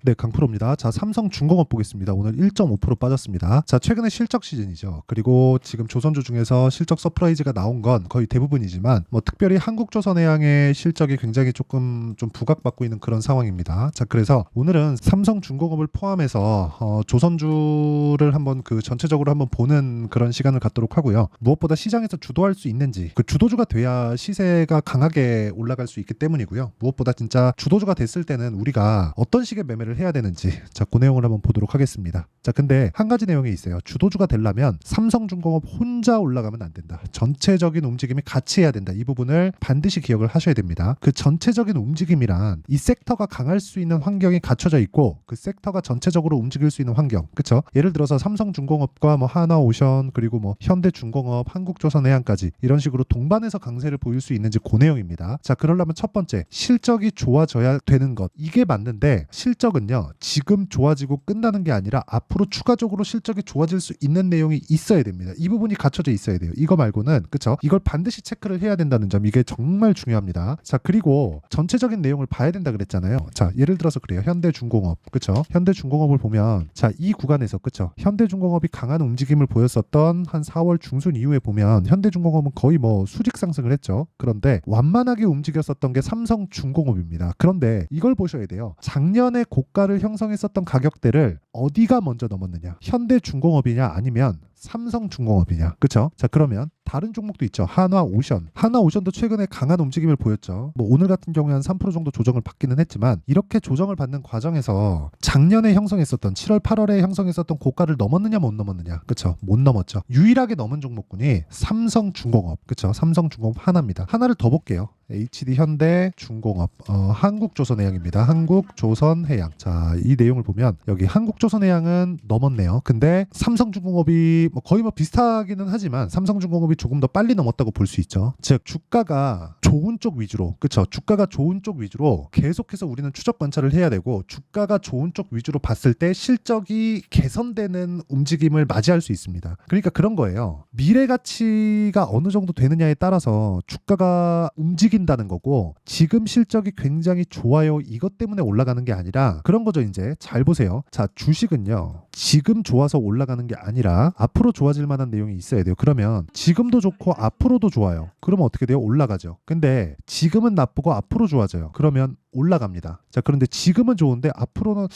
네, 강프로입니다. 자, 삼성중공업 보겠습니다. 오늘 1.5% 빠졌습니다. 자, 최근에 실적 시즌이죠. 그리고 지금 조선주 중에서 실적 서프라이즈가 나온 건 거의 대부분이지만 뭐 특별히 한국조선해양의 실적이 굉장히 조금 좀 부각받고 있는 그런 상황입니다. 자, 그래서 오늘은 삼성중공업을 포함해서 조선주를 한번 그 전체적으로 한번 보는 그런 시간을 갖도록 하고요. 무엇보다 시장에서 주도할 수 있는지, 그 주도주가 돼야 시세가 강하게 올라갈 수 있기 때문이고요. 무엇보다 진짜 주도주가 됐을 때는 우리가 어떤 식의 매매를 해야 되는지, 자, 그 내용을 한번 보도록 하겠습니다. 자, 근데 한 가지 내용이 있어요. 주도주가 되려면 삼성중공업 혼자 올라가면 안 된다. 전체적인 움직임이 같이 해야 된다. 이 부분을 반드시 기억을 하셔야 됩니다. 그 전체적인 움직임이란 이 섹터가 강할 수 있는 환경이 갖춰져 있고 그 섹터가 전체적으로 움직일 수 있는 환경, 그쵸? 예를 들어서 삼성중공업과 뭐 하나오션 그리고 뭐 현대중공업, 한국조선해양까지 이런 식으로 동반해서 강세를 보일 수 있는지 그 내용입니다. 자, 그러려면 첫 번째, 실적이 좋아져야 되는 것, 이게 맞는데 실적은요 지금 좋아지고 끝나는 게 아니라 앞으로 추가적으로 실적이 좋아질 수 있는 내용이 있어야 됩니다. 이 부분이 갖춰져 있어야 돼요. 이거 말고는, 그쵸? 이걸 반드시 체크를 해야 된다는 점, 이게 정말 중요합니다. 자, 그리고 전체적인 내용을 봐야 된다 그랬잖아요. 자, 예를 들어서 그래요. 현대중공업, 그쵸? 현대중공업을 보면, 자, 이 구간에서, 그쵸? 현대중공업이 강한 움직임을 보였었던 한 4월 중순 이후에 보면 현대중공업은 거의 뭐 수직 상승을 했죠. 그런데 완만하게 움직였었던 게 삼성중공업입니다. 그런데 이걸 보셔야 돼요. 작년에 고가를 형성했었던 가격대를 어디가 먼저 넘었느냐? 현대중공업이냐 아니면 삼성중공업이냐? 그쵸? 자, 그러면 다른 종목도 있죠. 하나오션. 하나오션도 최근에 강한 움직임을 보였죠. 뭐 오늘 같은 경우에 한 3% 정도 조정을 받기는 했지만 이렇게 조정을 받는 과정에서 작년에 형성했었던 7월 8월에 형성했었던 고가를 넘었느냐 못 넘었느냐? 그쵸? 못 넘었죠. 유일하게 넘은 종목군이 삼성중공업. 그쵸? 삼성중공업 하나입니다. 하나를 더 볼게요. HD 현대중공업, 한국조선해양입니다. 한국조선해양. 자, 이 내용을 보면 여기 한국조선해양은 넘었네요. 근데 삼성중공업이 뭐 거의 뭐 비슷하기는 하지만 삼성중공업이 조금 더 빨리 넘었다고 볼 수 있죠. 즉 주가가 좋은 쪽 위주로, 그쵸? 주가가 좋은 쪽 위주로 계속해서 우리는 추적 관찰을 해야 되고, 주가가 좋은 쪽 위주로 봤을 때 실적이 개선되는 움직임을 맞이할 수 있습니다. 그러니까 그런 거예요. 미래 가치가 어느 정도 되느냐에 따라서 주가가 움직인다는 거고, 지금 실적이 굉장히 좋아요, 이것 때문에 올라가는 게 아니라 그런 거죠. 이제 잘 보세요. 자, 주식은요 지금 좋아서 올라가는 게 아니라 앞으로 좋아질 만한 내용이 있어야 돼요. 그러면 지금도 좋고 앞으로도 좋아요. 그러면 어떻게 돼요? 올라가죠. 근데 지금은 나쁘고 앞으로 좋아져요. 그러면 올라갑니다. 자, 그런데 지금은 좋은데 앞으로는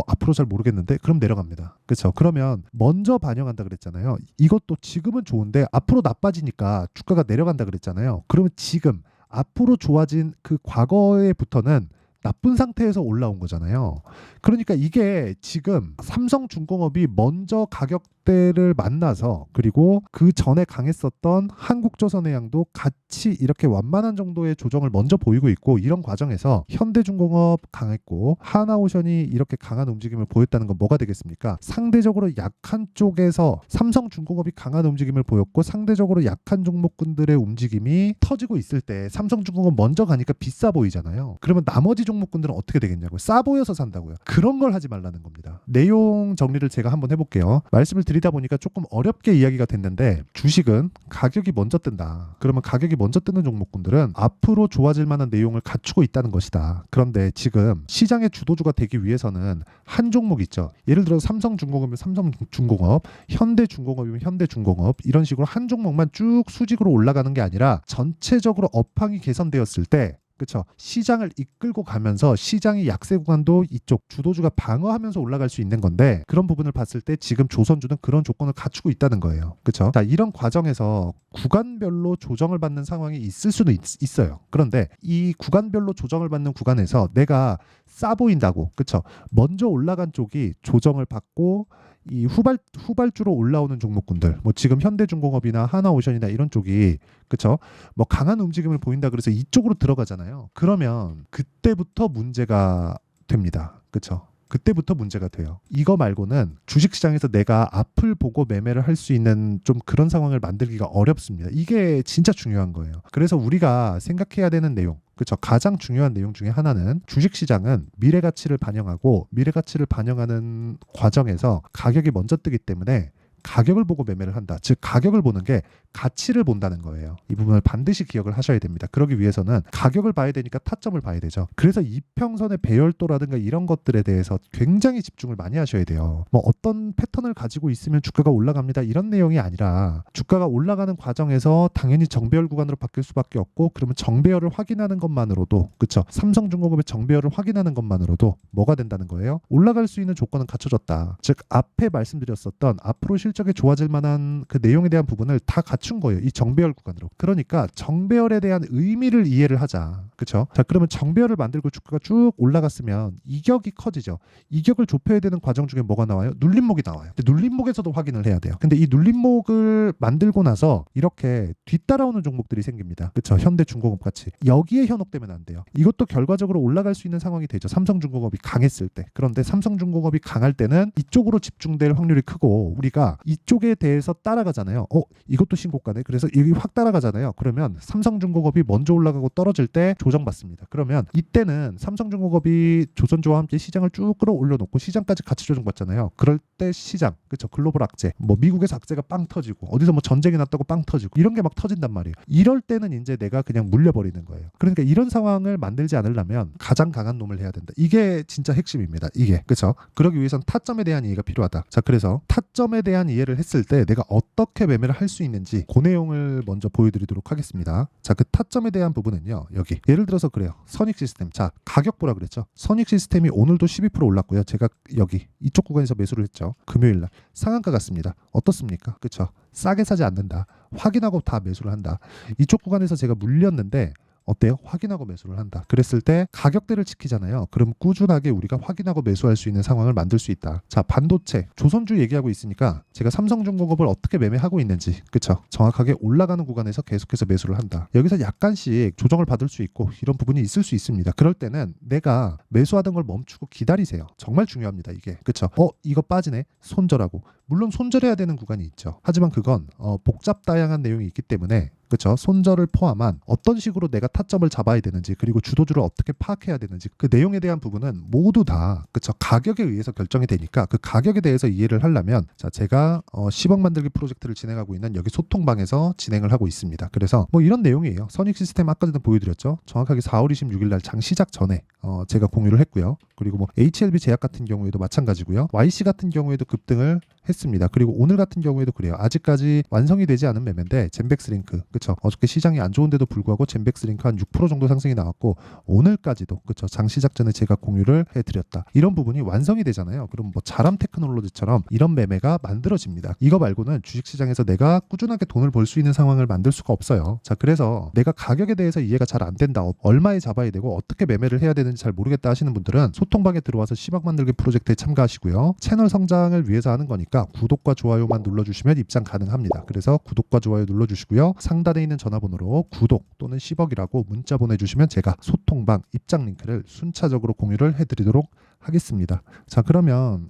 앞으로 잘 모르겠는데, 그럼 내려갑니다. 그렇죠? 그러면 먼저 반영한다 그랬잖아요. 이것도 지금은 좋은데 앞으로 나빠지니까 주가가 내려간다 그랬잖아요. 그러면 지금 앞으로 좋아진 그 과거에부터는 나쁜 상태에서 올라온 거잖아요. 그러니까 이게 지금 삼성중공업이 먼저 가격대를 만나서, 그리고 그 전에 강했었던 한국조선해양도 같이 이렇게 완만한 정도의 조정을 먼저 보이고 있고, 이런 과정에서 현대중공업 강했고 하나오션이 이렇게 강한 움직임을 보였다는 건 뭐가 되겠습니까? 상대적으로 약한 쪽에서 삼성중공업이 강한 움직임을 보였고, 상대적으로 약한 종목군들의 움직임이 터지고 있을 때 삼성중공업 먼저 가니까 비싸 보이잖아요. 그러면 나머지 종목군들은 어떻게 되겠냐고요? 싸 보여서 산다고요. 그런 걸 하지 말라는 겁니다. 내용 정리를 제가 한번 해볼게요. 말씀을 드리다 보니까 조금 어렵게 이야기가 됐는데, 주식은 가격이 먼저 뜬다. 그러면 가격이 먼저 뜨는 종목군들은 앞으로 좋아질 만한 내용을 갖추고 있다는 것이다. 그런데 지금 시장의 주도주가 되기 위해서는 한 종목 있죠. 예를 들어 삼성중공업이면 삼성중공업, 현대중공업이면 현대중공업, 이런 식으로 한 종목만 쭉 수직으로 올라가는 게 아니라 전체적으로 업황이 개선되었을 때, 그렇죠? 시장을 이끌고 가면서 시장의 약세 구간도 이쪽 주도주가 방어하면서 올라갈 수 있는 건데, 그런 부분을 봤을 때 지금 조선주는 그런 조건을 갖추고 있다는 거예요. 그렇죠? 자, 이런 과정에서 구간별로 조정을 받는 상황이 있을 수는 있어요. 그런데 이 구간별로 조정을 받는 구간에서 내가 싸 보인다고, 그렇죠? 먼저 올라간 쪽이 조정을 받고 이 후발주로 올라오는 종목군들, 뭐 지금 현대중공업이나 하나오션이나 이런 쪽이, 그쵸? 뭐 강한 움직임을 보인다 그래서 이쪽으로 들어가잖아요. 그러면 그때부터 문제가 됩니다. 그쵸? 그때부터 문제가 돼요. 이거 말고는 주식시장에서 내가 앞을 보고 매매를 할 수 있는 좀 그런 상황을 만들기가 어렵습니다. 이게 진짜 중요한 거예요. 그래서 우리가 생각해야 되는 내용, 그렇죠. 가장 중요한 내용 중에 하나는, 주식시장은 미래 가치를 반영하고 미래 가치를 반영하는 과정에서 가격이 먼저 뜨기 때문에 가격을 보고 매매를 한다. 즉 가격을 보는 게 가치를 본다는 거예요. 이 부분을 반드시 기억을 하셔야 됩니다. 그러기 위해서는 가격을 봐야 되니까 타점을 봐야 되죠. 그래서 이평선의 배열도라든가 이런 것들에 대해서 굉장히 집중을 많이 하셔야 돼요. 뭐 어떤 패턴을 가지고 있으면 주가가 올라갑니다. 이런 내용이 아니라 주가가 올라가는 과정에서 당연히 정배열 구간으로 바뀔 수밖에 없고, 그러면 정배열을 확인하는 것만으로도, 그쵸? 삼성중공업의 정배열을 확인하는 것만으로도 뭐가 된다는 거예요? 올라갈 수 있는 조건은 갖춰졌다. 즉 앞에 말씀드렸었던 앞으로 실적이 좋아질 만한 그 내용에 대한 부분을 다 갖춘 거예요. 이 정배열 구간으로. 그러니까 정배열에 대한 의미를 이해를 하자. 그쵸? 자, 그러면 정배열을 만들고 주가가 쭉 올라갔으면 이격이 커지죠. 이격을 좁혀야 되는 과정 중에 뭐가 나와요? 눌림목이 나와요. 근데 눌림목에서도 확인을 해야 돼요. 근데 이 눌림목을 만들고 나서 이렇게 뒤따라오는 종목들이 생깁니다. 그쵸? 현대중공업 같이. 여기에 현혹되면 안 돼요. 이것도 결과적으로 올라갈 수 있는 상황이 되죠. 삼성중공업이 강했을 때. 그런데 삼성중공업이 강할 때는 이쪽으로 집중될 확률이 크고, 우리가 이쪽에 대해서 따라가잖아요. 이것도 신고가네. 그래서 여기 확 따라가잖아요. 그러면 삼성중공업이 먼저 올라가고 떨어질 때 조정받습니다. 그러면 이때는 삼성중공업이 조선주와 함께 시장을 쭉 끌어올려놓고 시장까지 같이 조정받잖아요. 그럴 때 시장, 그쵸? 글로벌 악재, 뭐 미국에서 악재가 빵 터지고 어디서 뭐 전쟁이 났다고 빵 터지고 이런 게 막 터진단 말이에요. 이럴 때는 이제 내가 그냥 물려버리는 거예요. 그러니까 이런 상황을 만들지 않으려면 가장 강한 놈을 해야 된다. 이게 진짜 핵심입니다. 이게, 그쵸? 그러기 위해선 타점에 대한 이해가 필요하다. 자, 그래서 타점에 대한 이해를 했을 때 내가 어떻게 매매를 할 수 있는지 그 내용을 먼저 보여드리도록 하겠습니다. 자, 그 타점에 대한 부분은요, 여기 예를 들어서 그래요. 선익시스템. 자, 가격 보라 그랬죠. 선익시스템이 오늘도 12% 올랐고요. 제가 여기 이쪽 구간에서 매수를 했죠. 금요일날 상한가 같습니다. 어떻습니까? 그쵸? 싸게 사지 않는다. 확인하고 다 매수를 한다. 이쪽 구간에서 제가 물렸는데 어때요? 확인하고 매수를 한다. 그랬을 때 가격대를 지키잖아요. 그럼 꾸준하게 우리가 확인하고 매수할 수 있는 상황을 만들 수 있다. 자, 반도체, 조선주 얘기하고 있으니까 제가 삼성중공업을 어떻게 매매하고 있는지, 그쵸? 정확하게 올라가는 구간에서 계속해서 매수를 한다. 여기서 약간씩 조정을 받을 수 있고 이런 부분이 있을 수 있습니다. 그럴 때는 내가 매수하던 걸 멈추고 기다리세요. 정말 중요합니다. 이게, 그쵸? 이거 빠지네? 손절하고. 물론 손절해야 되는 구간이 있죠. 하지만 그건 복잡 다양한 내용이 있기 때문에, 그렇죠? 손절을 포함한 어떤 식으로 내가 타점을 잡아야 되는지, 그리고 주도주를 어떻게 파악해야 되는지, 그 내용에 대한 부분은 모두 다, 그렇죠? 가격에 의해서 결정이 되니까 그 가격에 대해서 이해를 하려면, 자, 제가 10억 만들기 프로젝트를 진행하고 있는 여기 소통방에서 진행을 하고 있습니다. 그래서 뭐 이런 내용이에요. 선익시스템 아까 전에 보여드렸죠. 정확하게 4월 26일 날 장 시작 전에 제가 공유를 했고요. 그리고 뭐 HLB 제약 같은 경우에도 마찬가지고요. YC 같은 경우에도 급등을 했습니다. 그리고 오늘 같은 경우에도 그래요. 아직까지 완성이 되지 않은 매매인데 젠백스링크, 그쵸? 어저께 시장이 안 좋은데도 불구하고 젠백스링크 한 6% 정도 상승이 나왔고, 오늘까지도, 그쵸? 장 시작 전에 제가 공유를 해드렸다. 이런 부분이 완성이 되잖아요. 그럼 뭐 자람 테크놀로지처럼 이런 매매가 만들어집니다. 이거 말고는 주식시장에서 내가 꾸준하게 돈을 벌 수 있는 상황을 만들 수가 없어요. 자, 그래서 내가 가격에 대해서 이해가 잘 안 된다, 얼마에 잡아야 되고 어떻게 매매를 해야 되는지 잘 모르겠다 하시는 분들은 소통방에 들어와서 10억 만들기 프로젝트에 참가하시고요. 채널 성장을 위해서 하는 거니까 구독과 좋아요만 눌러주시면 입장 가능합니다. 그래서 구독과 좋아요 눌러주시고요. 상단에 있는 전화번호로 구독 또는 10억이라고 문자 보내주시면 제가 소통방 입장 링크를 순차적으로 공유를 해드리도록 하겠습니다. 자, 그러면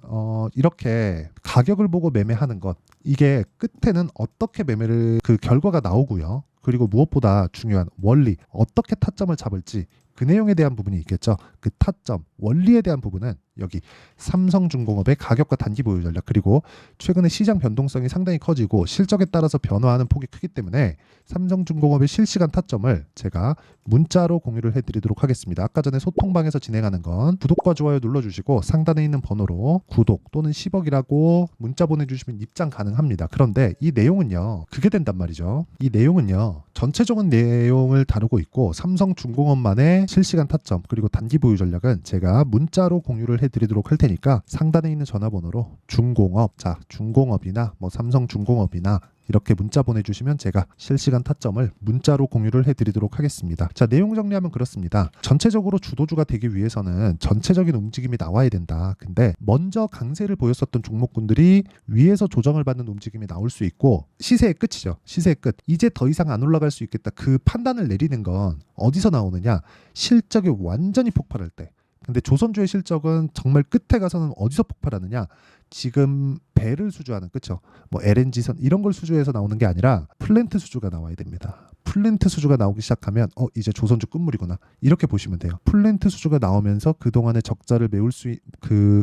이렇게 가격을 보고 매매하는 것, 이게 끝에는 어떻게 매매를 그 결과가 나오고요. 그리고 무엇보다 중요한 원리, 어떻게 타점을 잡을지 그 내용에 대한 부분이 있겠죠. 그 타점, 원리에 대한 부분은 여기 삼성중공업의 가격과 단기 보유 전략, 그리고 최근에 시장 변동성이 상당히 커지고 실적에 따라서 변화하는 폭이 크기 때문에 삼성중공업의 실시간 타점을 제가 문자로 공유를 해드리도록 하겠습니다. 아까 전에 소통방에서 진행하는 건 구독과 좋아요 눌러주시고 상단에 있는 번호로 구독 또는 10억이라고 문자 보내주시면 입장 가능합니다. 그런데 이 내용은요, 그게 된단 말이죠. 이 내용은요, 전체적인 내용을 다루고 있고 삼성중공업만의 실시간 타점 그리고 단기 보유 전략은 제가 문자로 공유를 해드리도록 할 테니까 상단에 있는 전화번호로 중공업, 자, 중공업이나 뭐 삼성중공업이나 이렇게 문자 보내주시면 제가 실시간 타점을 문자로 공유를 해드리도록 하겠습니다. 자, 내용 정리하면 그렇습니다. 전체적으로 주도주가 되기 위해서는 전체적인 움직임이 나와야 된다. 근데 먼저 강세를 보였었던 종목군들이 위에서 조정을 받는 움직임이 나올 수 있고, 시세의 끝이죠. 시세의 끝. 이제 더 이상 안 올라갈 수 있겠다. 그 판단을 내리는 건 어디서 나오느냐? 실적이 완전히 폭발할 때. 근데 조선주의 실적은 정말 끝에 가서는 어디서 폭발하느냐? 지금 배를 수주하는, 그쵸? 뭐 LNG선 이런 걸 수주해서 나오는 게 아니라 플랜트 수주가 나와야 됩니다. 플랜트 수주가 나오기 시작하면 이제 조선주 끝물이구나 이렇게 보시면 돼요. 플랜트 수주가 나오면서 그동안의 적자를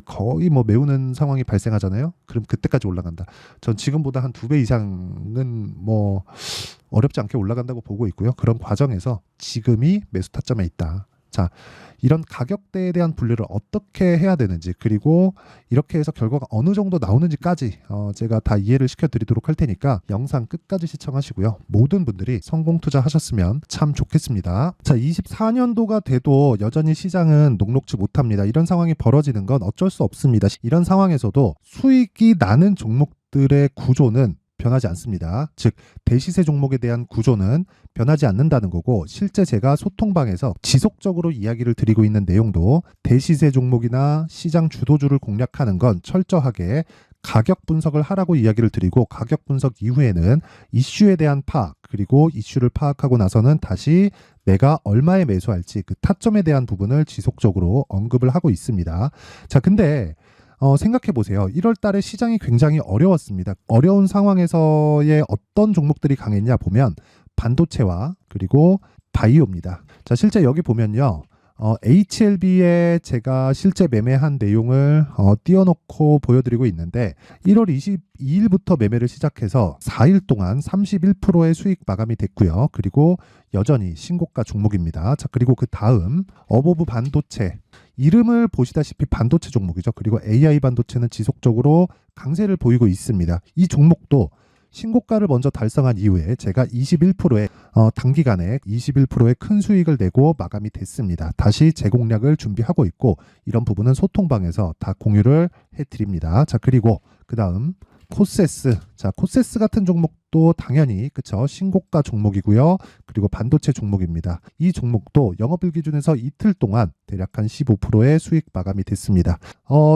거의 뭐 메우는 상황이 발생하잖아요. 그럼 그때까지 올라간다. 전 지금보다 한 2배 이상은 뭐 어렵지 않게 올라간다고 보고 있고요. 그런 과정에서 지금이 매수 타점에 있다. 자, 이런 가격대에 대한 분류를 어떻게 해야 되는지, 그리고 이렇게 해서 결과가 어느 정도 나오는지까지 제가 다 이해를 시켜드리도록 할 테니까 영상 끝까지 시청하시고요. 모든 분들이 성공 투자하셨으면 참 좋겠습니다. 자, 24년도가 돼도 여전히 시장은 녹록지 못합니다. 이런 상황이 벌어지는 건 어쩔 수 없습니다. 이런 상황에서도 수익이 나는 종목들의 구조는 변하지 않습니다. 즉 대시세 종목에 대한 구조는 변하지 않는다는 거고, 실제 제가 소통방에서 지속적으로 이야기를 드리고 있는 내용도 대시세 종목이나 시장 주도주를 공략하는 건 철저하게 가격 분석을 하라고 이야기를 드리고, 가격 분석 이후에는 이슈에 대한 파악, 그리고 이슈를 파악하고 나서는 다시 내가 얼마에 매수할지 그 타점에 대한 부분을 지속적으로 언급을 하고 있습니다. 자, 근데 생각해 보세요. 1월 달에 시장이 굉장히 어려웠습니다. 어려운 상황에서의 어떤 종목들이 강했냐 보면 반도체와 그리고 바이오입니다. 자, 실제 여기 보면요. HLB에 제가 실제 매매한 내용을 띄워놓고 보여드리고 있는데, 1월 22일부터 매매를 시작해서 4일 동안 31%의 수익 마감이 됐고요. 그리고 여전히 신고가 종목입니다. 자, 그리고 그 다음 어보브 반도체, 이름을 보시다시피 반도체 종목이죠. 그리고 AI 반도체는 지속적으로 강세를 보이고 있습니다. 이 종목도 신고가를 먼저 달성한 이후에 제가 21%의 단기간에 21%의 큰 수익을 내고 마감이 됐습니다. 다시 재공략을 준비하고 있고, 이런 부분은 소통방에서 다 공유를 해드립니다. 자, 그리고 그 다음 코세스. 자, 코세스 같은 종목도 당연히 그쵸, 신고가 종목이고요. 그리고 반도체 종목입니다. 이 종목도 영업일 기준에서 이틀 동안 대략 한 15%의 수익 마감이 됐습니다.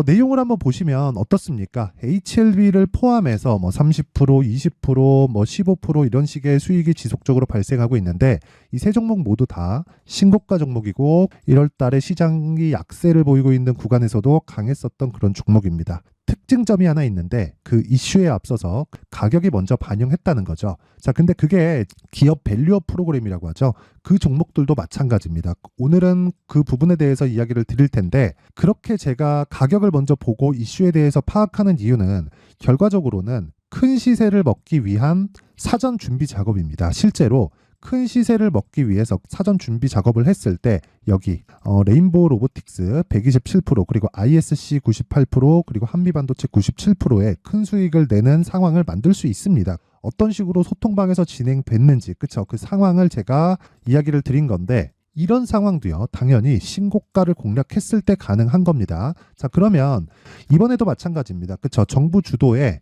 내용을 한번 보시면 어떻습니까? HLB를 포함해서 뭐 30%, 20%, 뭐 15% 이런 식의 수익이 지속적으로 발생하고 있는데, 이 세 종목 모두 다 신고가 종목이고 1월 달에 시장이 약세를 보이고 있는 구간에서도 강했었던 그런 종목입니다. 특징점이 하나 있는데, 그 이슈에 앞서서 가격이 먼저 반영했다는 거죠. 자, 근데 그게 기업 밸류업 프로그램이라고 하죠. 그 종목들도 마찬가지입니다. 오늘은 그 부분에 대해서 이야기를 드릴 텐데, 그렇게 제가 가격을 먼저 보고 이슈에 대해서 파악하는 이유는 결과적으로는 큰 시세를 먹기 위한 사전 준비 작업입니다. 실제로 큰 시세를 먹기 위해서 사전 준비 작업을 했을 때 여기 레인보우 로보틱스 127%, 그리고 ISC 98%, 그리고 한미반도체 97%의 큰 수익을 내는 상황을 만들 수 있습니다. 어떤 식으로 소통방에서 진행됐는지, 그쵸? 그 상황을 제가 이야기를 드린 건데, 이런 상황도요, 당연히 신고가를 공략했을 때 가능한 겁니다. 자, 그러면 이번에도 마찬가지입니다. 그쵸? 정부 주도의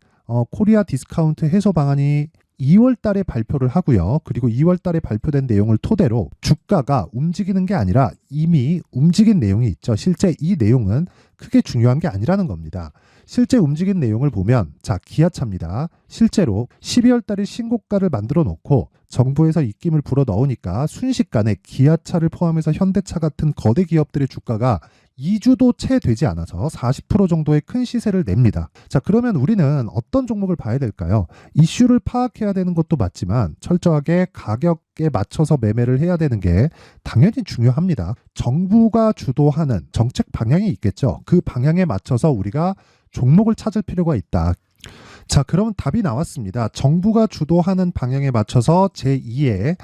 코리아 디스카운트 해소 방안이 2월 달에 발표를 하고요. 그리고 2월 달에 발표된 내용을 토대로 주가가 움직이는 게 아니라 이미 움직인 내용이 있죠. 실제 이 내용은 크게 중요한 게 아니라는 겁니다. 실제 움직인 내용을 보면, 자, 기아차입니다. 실제로 12월 달에 신고가를 만들어 놓고 정부에서 입김을 불어 넣으니까 순식간에 기아차를 포함해서 현대차 같은 거대 기업들의 주가가 2주도 채 되지 않아서 40% 정도의 큰 시세를 냅니다. 자, 그러면 우리는 어떤 종목을 봐야 될까요? 이슈를 파악해야 되는 것도 맞지만 철저하게 가격에 맞춰서 매매를 해야 되는 게 당연히 중요합니다. 정부가 주도하는 정책 방향이 있겠죠. 그 방향에 맞춰서 우리가 종목을 찾을 필요가 있다. 자, 그러면 답이 나왔습니다. 정부가 주도하는 방향에 맞춰서 제2의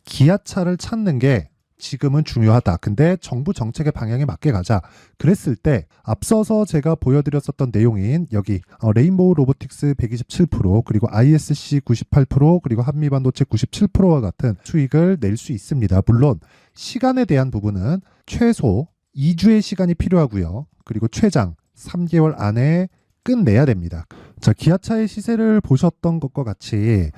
기아차를 찾는 게 지금은 중요하다. 근데 정부 정책의 방향에 맞게 가자. 그랬을 때 앞서서 제가 보여드렸었던 내용인 여기 레인보우 로보틱스 127%, 그리고 ISC 98%, 그리고 한미반도체 97%와 같은 수익을 낼 수 있습니다. 물론 시간에 대한 부분은 최소 2주의 시간이 필요하고요. 그리고 최장 3개월 안에 끝내야 됩니다. 자, 기아차의 시세를 보셨던 것과 같이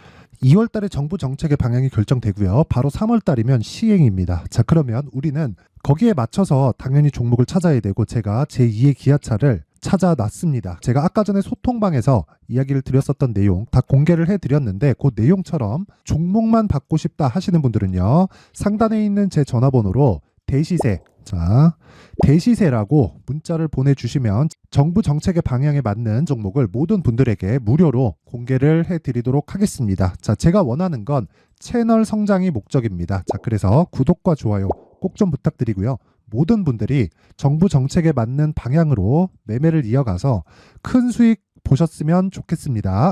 2월 달에 정부 정책의 방향이 결정되고요. 바로 3월 달이면 시행입니다. 자, 그러면 우리는 거기에 맞춰서 당연히 종목을 찾아야 되고, 제가 제2의 기아차를 찾아놨습니다. 제가 아까 전에 소통방에서 이야기를 드렸었던 내용 다 공개를 해드렸는데, 그 내용처럼 종목만 받고 싶다 하시는 분들은요, 상단에 있는 제 전화번호로 대시세, 자, 대시세라고 문자를 보내주시면 정부 정책의 방향에 맞는 종목을 모든 분들에게 무료로 공개를 해드리도록 하겠습니다. 자, 제가 원하는 건 채널 성장이 목적입니다. 자, 그래서 구독과 좋아요 꼭 좀 부탁드리고요. 모든 분들이 정부 정책에 맞는 방향으로 매매를 이어가서 큰 수익 보셨으면 좋겠습니다.